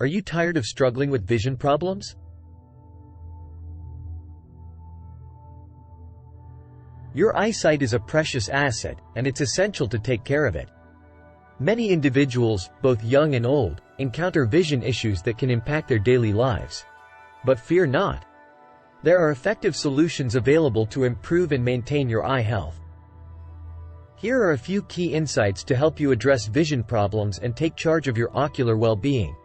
Are you tired of struggling with vision problems? Your eyesight is a precious asset, and it's essential to take care of it. Many individuals, both young and old, encounter vision issues that can impact their daily lives. But fear not. There are effective solutions available to improve and maintain your eye health. Here are a few key insights to help you address vision problems and take charge of your ocular well-being.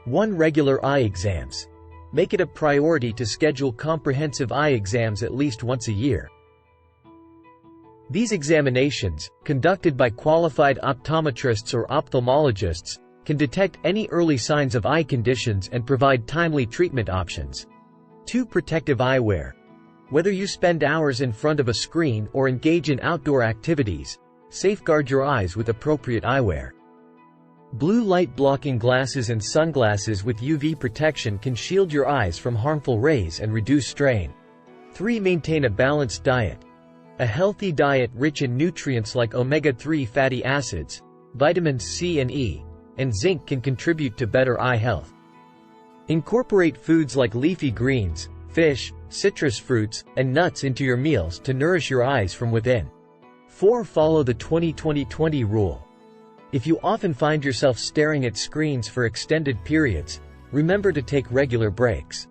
1. Regular eye exams. Make it a priority to schedule comprehensive eye exams at least once a year. These examinations, conducted by qualified optometrists or ophthalmologists, can detect any early signs of eye conditions and provide timely treatment options. 2. Protective eyewear. Whether you spend hours in front of a screen or engage in outdoor activities, safeguard your eyes with appropriate eyewear. Blue light blocking glasses and sunglasses with UV protection can shield your eyes from harmful rays and reduce strain. 3. Maintain a balanced diet. A healthy diet rich in nutrients like omega-3 fatty acids, vitamins C and E, and zinc can contribute to better eye health. Incorporate foods like leafy greens, fish, citrus fruits, and nuts into your meals to nourish your eyes from within. 4. Follow the 20-20-20 rule. If you often find yourself staring at screens for extended periods, remember to take regular breaks.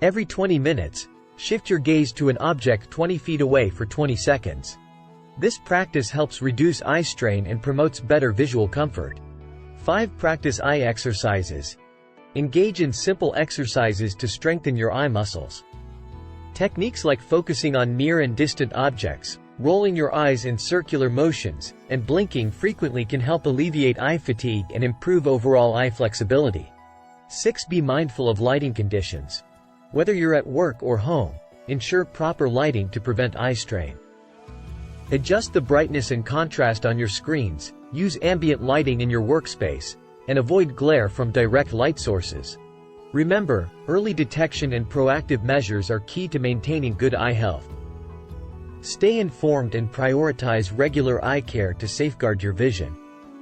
Every 20 minutes, shift your gaze to an object 20 feet away for 20 seconds. This practice helps reduce eye strain and promotes better visual comfort. 5. Practice eye exercises. Engage in simple exercises to strengthen your eye muscles. Techniques like focusing on near and distant objects, rolling your eyes in circular motions, and blinking frequently can help alleviate eye fatigue and improve overall eye flexibility. 6. Be mindful of lighting conditions. Whether you're at work or home, ensure proper lighting to prevent eye strain. Adjust the brightness and contrast on your screens, use ambient lighting in your workspace, and avoid glare from direct light sources. Remember, early detection and proactive measures are key to maintaining good eye health. Stay informed and prioritize regular eye care to safeguard your vision.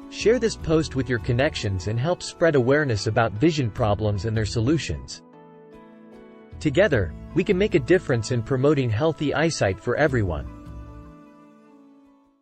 Share this post with your connections and help spread awareness about vision problems and their solutions. Together, we can make a difference in promoting healthy eyesight for everyone.